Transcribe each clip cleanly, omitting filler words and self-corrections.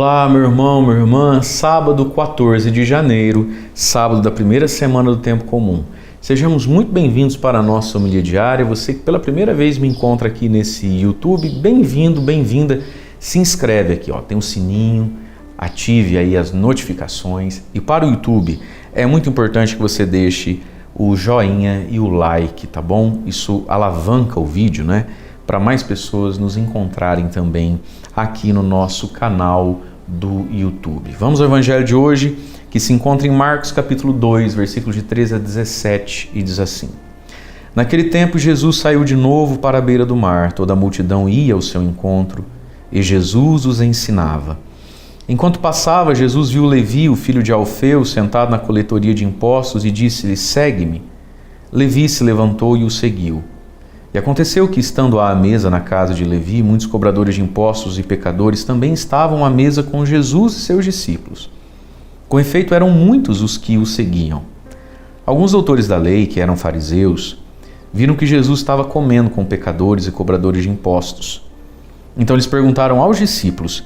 Olá, meu irmão, minha irmã. Sábado 14 de janeiro, sábado da primeira semana do Tempo Comum. Sejamos muito bem-vindos para a nossa homilia diária. Você que pela primeira vez me encontra aqui nesse YouTube, bem-vindo, bem-vinda. Se inscreve aqui, ó, tem um sininho, ative aí as notificações. E para o YouTube, é muito importante que você deixe o joinha e o like, tá bom? Isso alavanca o vídeo, né? Para mais pessoas nos encontrarem também aqui no nosso canal do YouTube. Vamos ao Evangelho de hoje, que se encontra em Marcos capítulo 2, versículos de 13 a 17, e diz assim: Naquele tempo Jesus saiu de novo para a beira do mar, toda a multidão ia ao seu encontro, e Jesus os ensinava. Enquanto passava, Jesus viu Levi, o filho de Alfeu, sentado na coletoria de impostos, e disse-lhe: Segue-me. Levi se levantou e o seguiu. E aconteceu que, estando à mesa na casa de Levi, muitos cobradores de impostos e pecadores também estavam à mesa com Jesus e seus discípulos. Com efeito, eram muitos os que o seguiam. Alguns doutores da lei, que eram fariseus, viram que Jesus estava comendo com pecadores e cobradores de impostos. Então eles perguntaram aos discípulos: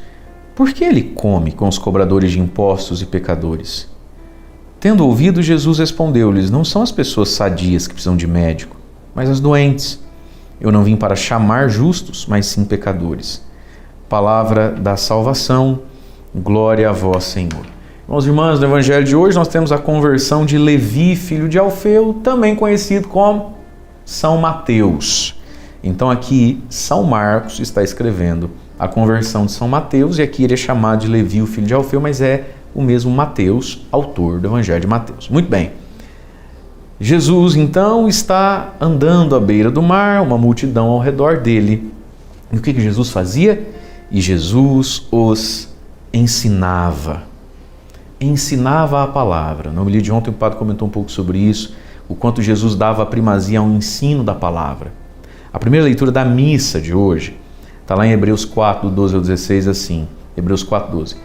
Por que ele come com os cobradores de impostos e pecadores? Tendo ouvido, Jesus respondeu-lhes: Não são as pessoas sadias que precisam de médico, mas as doentes. Eu não vim para chamar justos, mas sim pecadores. Palavra da salvação, glória a vós, Senhor. Irmãos e irmãs, no Evangelho de hoje nós temos a conversão de Levi, filho de Alfeu, também conhecido como São Mateus. Então aqui São Marcos está escrevendo a conversão de São Mateus, e aqui ele é chamado de Levi, o filho de Alfeu, mas é o mesmo Mateus, autor do Evangelho de Mateus. Muito bem. Jesus, então, está andando à beira do mar, uma multidão ao redor dele. E o que Jesus fazia? E Jesus os ensinava. Ensinava a palavra. Na homilia de ontem o padre comentou um pouco sobre isso, o quanto Jesus dava a primazia ao ensino da palavra. A primeira leitura da missa de hoje está lá em Hebreus 4, do 12 ao 16, assim. Hebreus 4, 12.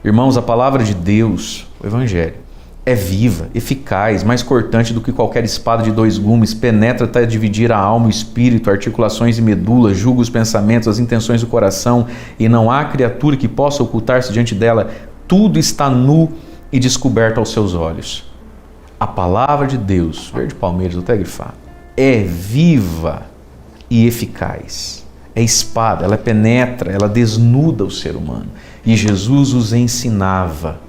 Irmãos, a palavra de Deus, o Evangelho, é viva, eficaz, mais cortante do que qualquer espada de dois gumes, penetra até dividir a alma, o espírito, articulações e medula, julga os pensamentos, as intenções do coração, e não há criatura que possa ocultar-se diante dela. Tudo está nu e descoberto aos seus olhos. A palavra de Deus, verde palmeiras, vou até grifar, é viva e eficaz. É espada, ela penetra, ela desnuda o ser humano. E Jesus os ensinava.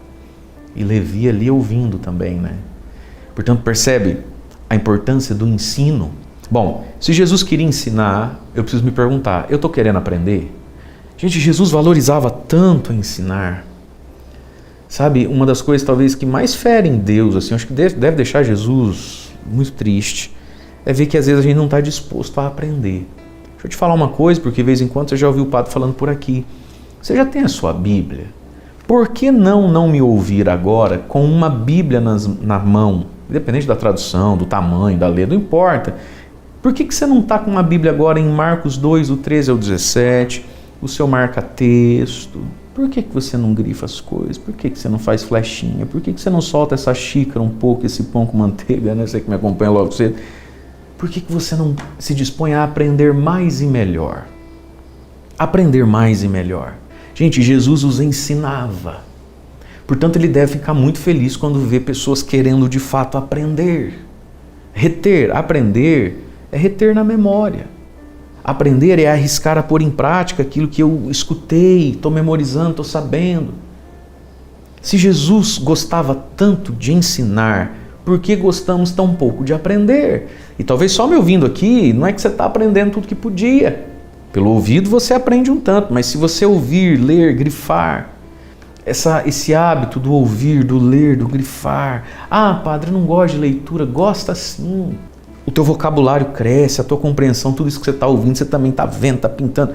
E Levi ali ouvindo também, né? Portanto, percebe a importância do ensino? Bom, se Jesus queria ensinar, eu preciso me perguntar, eu estou querendo aprender? Gente, Jesus valorizava tanto ensinar. Sabe, uma das coisas talvez que mais ferem Deus, assim, acho que deve deixar Jesus muito triste, é ver que às vezes a gente não está disposto a aprender. Deixa eu te falar uma coisa, porque de vez em quando você já ouviu o padre falando por aqui. Você já tem a sua Bíblia? Por que não me ouvir agora com uma Bíblia na mão? Independente da tradução, do tamanho, da letra, não importa. Por que você não está com uma Bíblia agora em Marcos 2, do 13 ao 17, o seu marca-texto? Por que você não grifa as coisas? Por que você não faz flechinha? Por que você não solta essa xícara um pouco, esse pão com manteiga, né? Você que me acompanha logo cedo. Por que você não se dispõe a aprender mais e melhor? Aprender mais e melhor. Gente, Jesus os ensinava. Portanto, ele deve ficar muito feliz quando vê pessoas querendo de fato aprender. Reter, aprender é reter na memória. Aprender é arriscar a pôr em prática aquilo que eu escutei, estou memorizando, estou sabendo. Se Jesus gostava tanto de ensinar, por que gostamos tão pouco de aprender? E talvez só me ouvindo aqui, não é que você está aprendendo tudo que podia. Pelo ouvido você aprende um tanto, mas se você ouvir, ler, grifar, esse hábito do ouvir, do ler, do grifar. Ah, padre, eu não gosto de leitura. Gosta sim. O teu vocabulário cresce, a tua compreensão, tudo isso que você está ouvindo, você também está vendo, está pintando.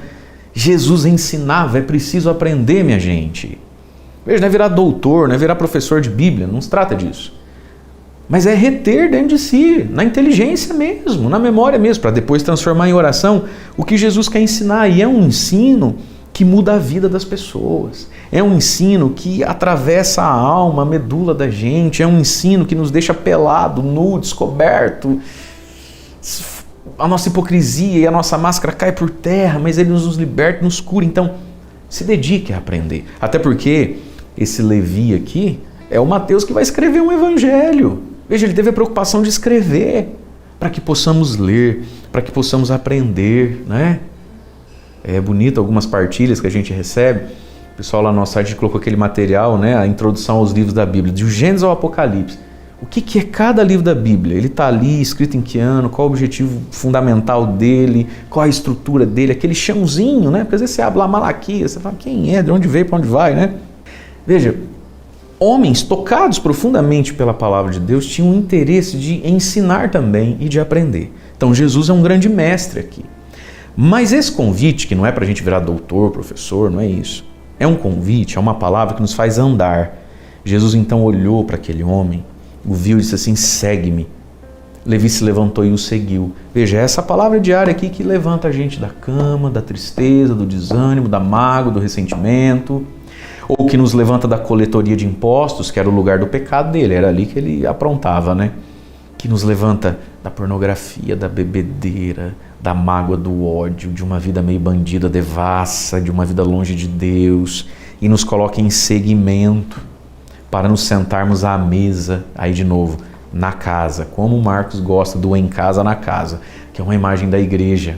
Jesus ensinava, é preciso aprender, minha gente. Veja, não é virar doutor, não é virar professor de Bíblia, não se trata disso. Mas é reter dentro de si, na inteligência mesmo, na memória mesmo, para depois transformar em oração o que Jesus quer ensinar. E é um ensino que muda a vida das pessoas. É um ensino que atravessa a alma, a medula da gente. É um ensino que nos deixa pelado, nu, descoberto. A nossa hipocrisia e a nossa máscara cai por terra, mas ele nos liberta e nos cura. Então, Se dedique a aprender. Até porque esse Levi aqui é o Mateus que vai escrever um evangelho. Veja, ele teve a preocupação de escrever para que possamos ler, para que possamos aprender, né? É bonito algumas partilhas que a gente recebe. O pessoal lá no nosso site colocou aquele material, né? A introdução aos livros da Bíblia, de Gênesis ao Apocalipse. O que é cada livro da Bíblia? Ele está ali, escrito em que ano, qual o objetivo fundamental dele, qual a estrutura dele, aquele chãozinho, né? Porque às vezes você abre lá Malaquias, você fala, quem é, de onde veio, para onde vai, né? Veja, homens tocados profundamente pela palavra de Deus tinham um interesse de ensinar também e de aprender. Então Jesus é um grande mestre aqui. Mas esse convite, que não é para a gente virar doutor, professor, não é isso. É um convite, é uma palavra que nos faz andar. Jesus então olhou para aquele homem, o viu e disse assim, segue-me. Levi se levantou e o seguiu. Veja, essa palavra diária aqui que levanta a gente da cama, da tristeza, do desânimo, da mágoa, do ressentimento, ou que nos levanta da coletoria de impostos, que era o lugar do pecado dele, era ali que ele aprontava, né? Que nos levanta da pornografia, da bebedeira, da mágoa, do ódio, de uma vida meio bandida, devassa, de uma vida longe de Deus, e nos coloca em seguimento para nos sentarmos à mesa, aí de novo, na casa, como o Marcos gosta do em casa, na casa, que é uma imagem da igreja.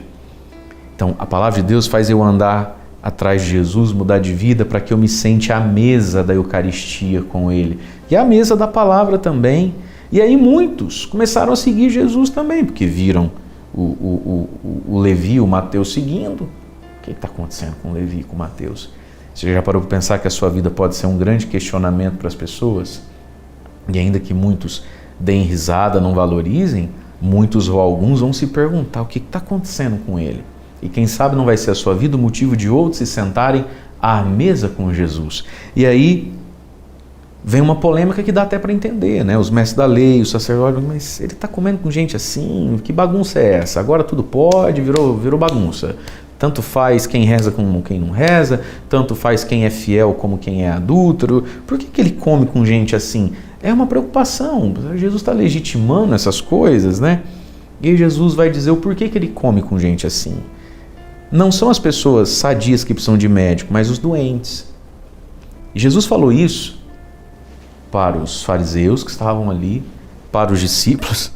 Então, a palavra de Deus faz eu andar atrás de Jesus, mudar de vida, para que eu me sente à mesa da Eucaristia com Ele. E à mesa da palavra também. E aí muitos começaram a seguir Jesus também, porque viram o Levi, o Mateus seguindo. O que está acontecendo com o Levi e com o Mateus? Você já parou para pensar que a sua vida pode ser um grande questionamento para as pessoas? E ainda que muitos deem risada, não valorizem, muitos ou alguns vão se perguntar o que está acontecendo com ele. E quem sabe não vai ser a sua vida o motivo de outros se sentarem à mesa com Jesus. E aí vem uma polêmica que dá até para entender, né? Os mestres da lei, os sacerdotes, mas ele está comendo com gente assim, que bagunça é essa? Agora tudo pode, virou bagunça. Tanto faz quem reza como quem não reza, tanto faz quem é fiel como quem é adúltero. Por que ele come com gente assim? É uma preocupação. Jesus está legitimando essas coisas, né? E aí Jesus vai dizer o porquê que ele come com gente assim. Não são as pessoas sadias que precisam de médico, mas os doentes. E Jesus falou isso para os fariseus que estavam ali, para os discípulos,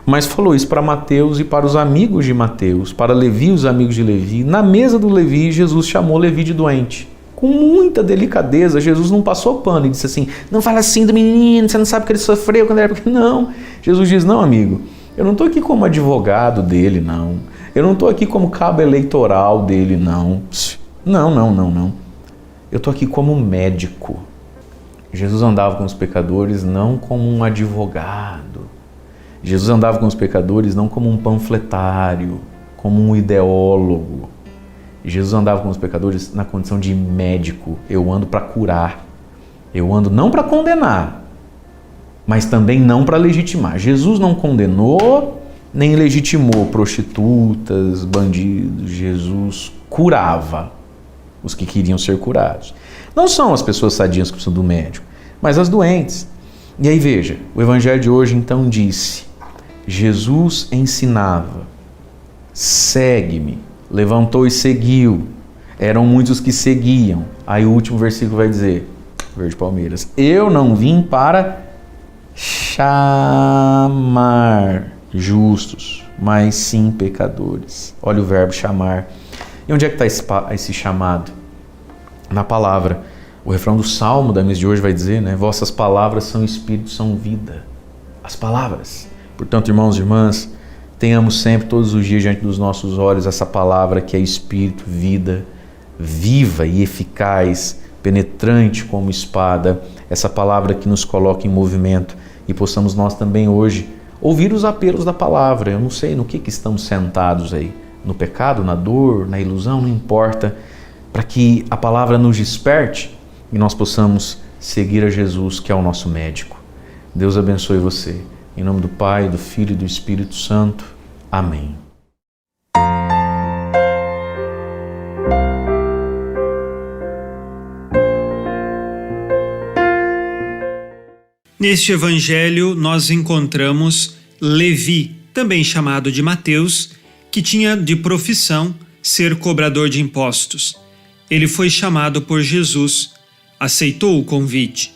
mas falou isso para Mateus e para os amigos de Mateus, para Levi e os amigos de Levi. Na mesa do Levi, Jesus chamou Levi de doente. Com muita delicadeza, Jesus não passou pano e disse assim, não fala assim do menino, você não sabe que ele sofreu quando era pequeno. Não, Jesus diz, não amigo, eu não estou aqui como advogado dele, não. Eu não estou aqui como cabo eleitoral dele, não. Não. Eu estou aqui como médico. Jesus andava com os pecadores não como um advogado. Jesus andava com os pecadores não como um panfletário, como um ideólogo. Jesus andava com os pecadores na condição de médico. Eu ando para curar. Eu ando não para condenar, mas também não para legitimar. Jesus não condenou, nem legitimou prostitutas, bandidos. Jesus curava os que queriam ser curados. Não são as pessoas sadias que precisam do médico, mas as doentes. E aí veja, o Evangelho de hoje então disse, Jesus ensinava, segue-me, levantou e seguiu. Eram muitos que seguiam. Aí o último versículo vai dizer, Verde Palmeiras, eu não vim para chamar justos, mas sim pecadores. Olha o verbo chamar. E onde é que está esse chamado? Na palavra. O refrão do Salmo da missa de hoje vai dizer, né? Vossas palavras são espírito, são vida. As palavras. Portanto, irmãos e irmãs, tenhamos sempre, todos os dias, diante dos nossos olhos, essa palavra que é espírito, vida, viva e eficaz, penetrante como espada, essa palavra que nos coloca em movimento e possamos nós também hoje ouvir os apelos da palavra. Eu não sei no que estamos sentados aí, no pecado, na dor, na ilusão, não importa, para que a palavra nos desperte e nós possamos seguir a Jesus, que é o nosso médico. Deus abençoe você. Em nome do Pai, do Filho e do Espírito Santo. Amém. Neste evangelho nós encontramos Levi, também chamado de Mateus, que tinha de profissão ser cobrador de impostos. ele foi chamado por Jesus, aceitou o convite.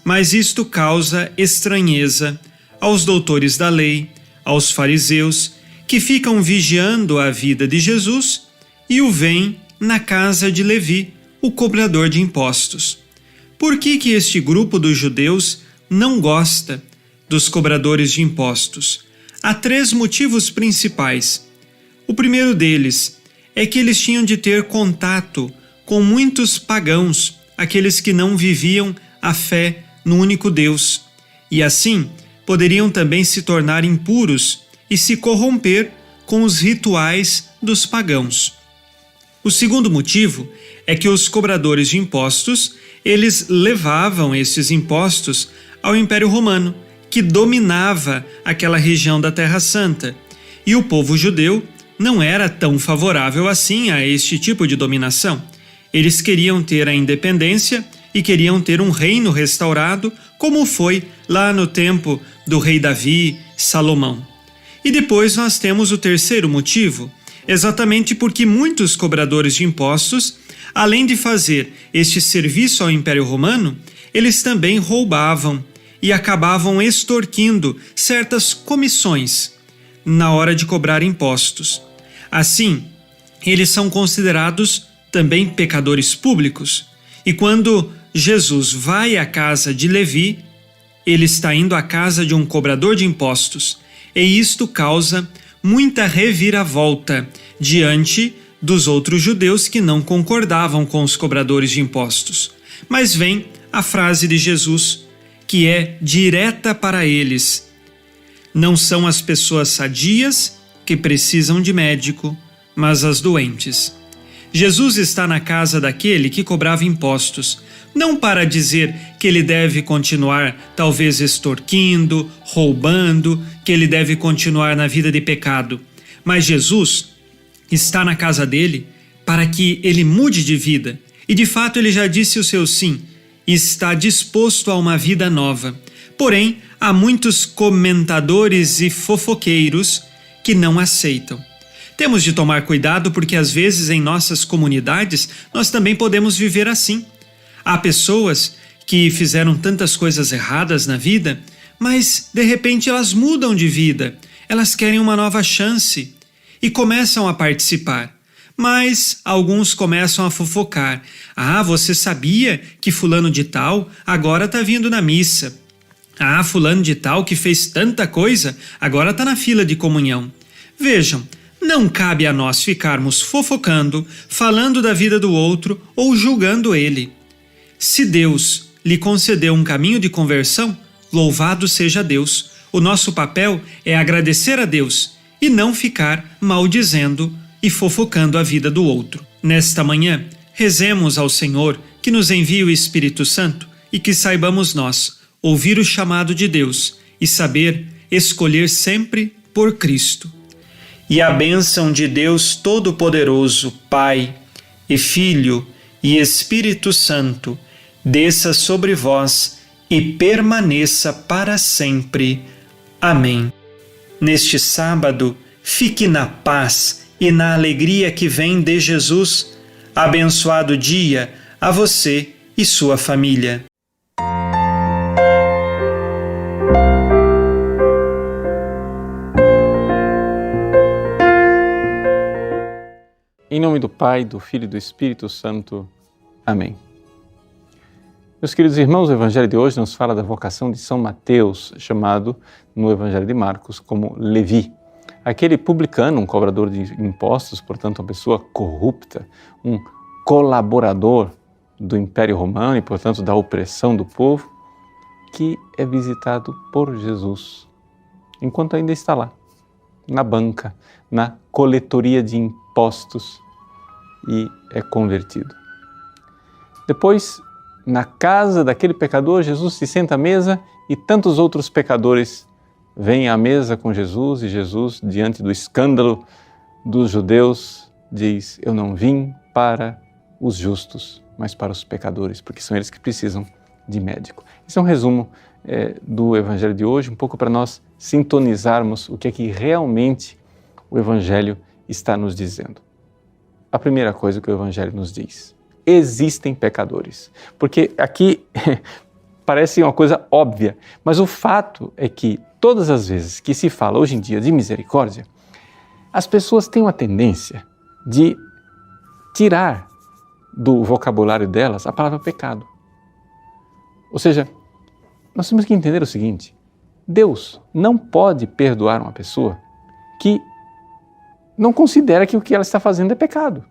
Mas isto causa estranheza aos doutores da lei, aos fariseus, que ficam vigiando a vida de Jesus e o veem na casa de Levi, o cobrador de impostos. Por que este grupo dos judeus não gosta dos cobradores de impostos? Há 3 motivos principais. O primeiro deles é que eles tinham de ter contato com muitos pagãos, aqueles que não viviam a fé no único Deus, e assim poderiam também se tornar impuros e se corromper com os rituais dos pagãos. O segundo motivo é que os cobradores de impostos, eles levavam esses impostos ao Império Romano, que dominava aquela região da Terra Santa, e o povo judeu não era tão favorável assim a este tipo de dominação. Eles queriam ter a independência e queriam ter um reino restaurado, como foi lá no tempo do rei Davi, Salomão. E depois nós temos o terceiro motivo, exatamente porque muitos cobradores de impostos, além de fazer este serviço ao Império Romano, eles também roubavam e acabavam extorquindo certas comissões na hora de cobrar impostos. Assim, eles são considerados também pecadores públicos. E quando Jesus vai à casa de Levi, ele está indo à casa de um cobrador de impostos, e isto causa muita reviravolta diante dos outros judeus que não concordavam com os cobradores de impostos. Mas vem a frase de Jesus, que é direta para eles: não são as pessoas sadias que precisam de médico, mas as doentes. Jesus está na casa daquele que cobrava impostos, não para dizer que ele deve continuar talvez extorquindo, roubando, que ele deve continuar na vida de pecado, mas Jesus está na casa dele para que ele mude de vida, e de fato ele já disse o seu sim, e está disposto a uma vida nova. Porém, há muitos comentadores e fofoqueiros que não aceitam. Temos de tomar cuidado porque às vezes em nossas comunidades nós também podemos viver assim. Há pessoas que fizeram tantas coisas erradas na vida, mas de repente elas mudam de vida, elas querem uma nova chance e começam a participar. Mas alguns começam a fofocar. Ah, você sabia que fulano de tal agora está vindo na missa? Ah, fulano de tal que fez tanta coisa agora está na fila de comunhão. Vejam, não cabe a nós ficarmos fofocando, falando da vida do outro ou julgando ele. Se Deus lhe concedeu um caminho de conversão, louvado seja Deus. O nosso papel é agradecer a Deus e não ficar maldizendo e fofocando a vida do outro. Nesta manhã, rezemos ao Senhor que nos envie o Espírito Santo e que saibamos nós ouvir o chamado de Deus e saber escolher sempre por Cristo. E a bênção de Deus Todo-Poderoso, Pai e Filho e Espírito Santo, desça sobre vós e permaneça para sempre. Amém. Neste sábado, fique na paz e na alegria que vem de Jesus. Abençoado dia a você e sua família. Em nome do Pai, do Filho e do Espírito Santo. Amém. Meus queridos irmãos, o Evangelho de hoje nos fala da vocação de São Mateus, chamado no Evangelho de Marcos como Levi. Aquele publicano, um cobrador de impostos, portanto uma pessoa corrupta, um colaborador do Império Romano e portanto da opressão do povo, que é visitado por Jesus, enquanto ainda está lá, na banca, na coletoria de impostos, e é convertido. Depois, na casa daquele pecador, Jesus se senta à mesa e tantos outros pecadores vêm à mesa com Jesus, e Jesus, diante do escândalo dos judeus, diz: eu não vim para os justos, mas para os pecadores, porque são eles que precisam de médico. Esse é um resumo do Evangelho de hoje, um pouco para nós sintonizarmos o que é que realmente o Evangelho está nos dizendo. A primeira coisa que o Evangelho nos diz: existem pecadores. Porque aqui parece uma coisa óbvia, mas o fato é que todas as vezes que se fala hoje em dia de misericórdia, as pessoas têm uma tendência de tirar do vocabulário delas a palavra pecado. Ou seja, nós temos que entender o seguinte: Deus não pode perdoar uma pessoa que não considera que o que ela está fazendo é pecado.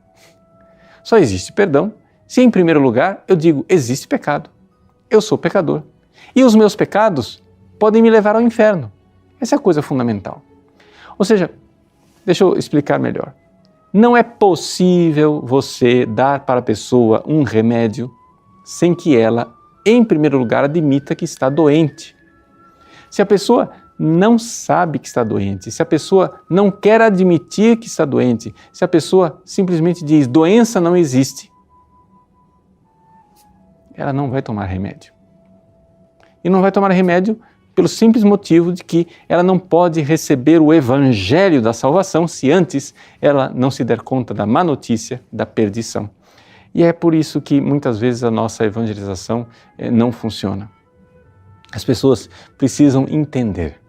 Só existe perdão se, em primeiro lugar, eu digo, existe pecado. Eu sou pecador. E os meus pecados podem me levar ao inferno. Essa é a coisa fundamental. Ou seja, deixa eu explicar melhor. Não é possível você dar para a pessoa um remédio sem que ela, em primeiro lugar, admita que está doente. Se a pessoa não sabe que está doente, se a pessoa não quer admitir que está doente, se a pessoa simplesmente diz doença não existe, ela não vai tomar remédio. E não vai tomar remédio pelo simples motivo de que ela não pode receber o evangelho da salvação se antes ela não se der conta da má notícia da perdição. E é por isso que muitas vezes a nossa evangelização não funciona. As pessoas precisam entender.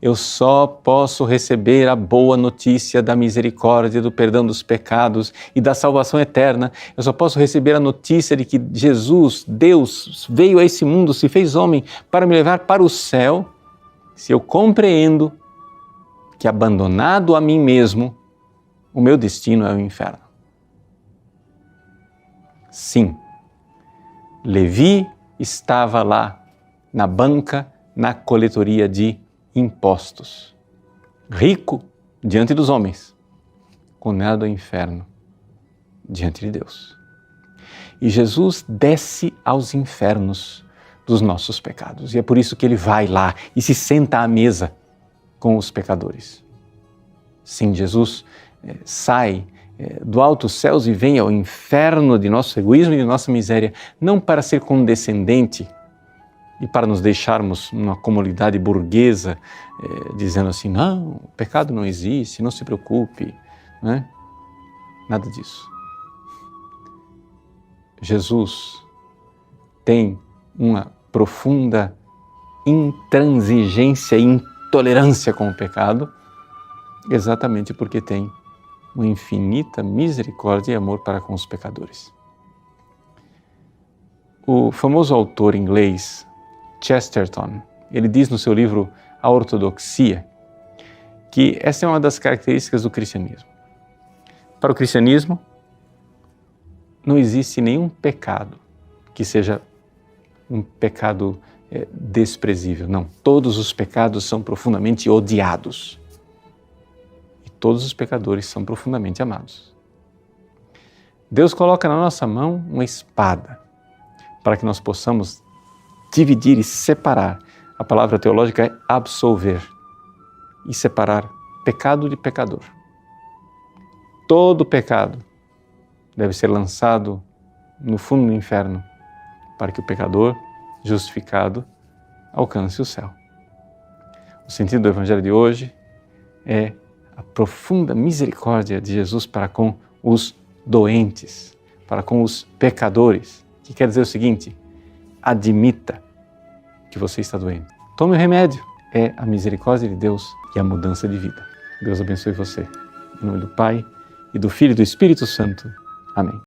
Eu só posso receber a boa notícia da misericórdia, do perdão dos pecados e da salvação eterna. Eu só posso receber a notícia de que Jesus, Deus, veio a esse mundo, se fez homem para me levar para o céu, se eu compreendo que, abandonado a mim mesmo, o meu destino é o inferno. Sim, Levi estava lá na banca, na coletoria de impostos. Rico diante dos homens, condenado ao inferno diante de Deus. E Jesus desce aos infernos dos nossos pecados. E é por isso que ele vai lá e se senta à mesa com os pecadores. Sim, Jesus sai do alto céus e vem ao inferno de nosso egoísmo e de nossa miséria, não para ser condescendente e para nos deixarmos numa comunidade burguesa, dizendo assim, não, o pecado não existe, não se preocupe, né? Nada disso. Jesus tem uma profunda intransigência e intolerância com o pecado, exatamente porque tem uma infinita misericórdia e amor para com os pecadores. O famoso autor inglês Chesterton, ele diz no seu livro A Ortodoxia que essa é uma das características do cristianismo. Para o cristianismo, não existe nenhum pecado que seja um pecado desprezível. Não, todos os pecados são profundamente odiados. E todos os pecadores são profundamente amados. Deus coloca na nossa mão uma espada para que nós possamos dividir e separar. A palavra teológica é absolver e separar pecado de pecador. Todo pecado deve ser lançado no fundo do inferno para que o pecador, justificado, alcance o céu. O sentido do Evangelho de hoje é a profunda misericórdia de Jesus para com os doentes, para com os pecadores, que quer dizer o seguinte: admita que você está doente. Tome o remédio. É a misericórdia de Deus e a mudança de vida. Deus abençoe você. Em nome do Pai, e do Filho e do Espírito Santo. Amém.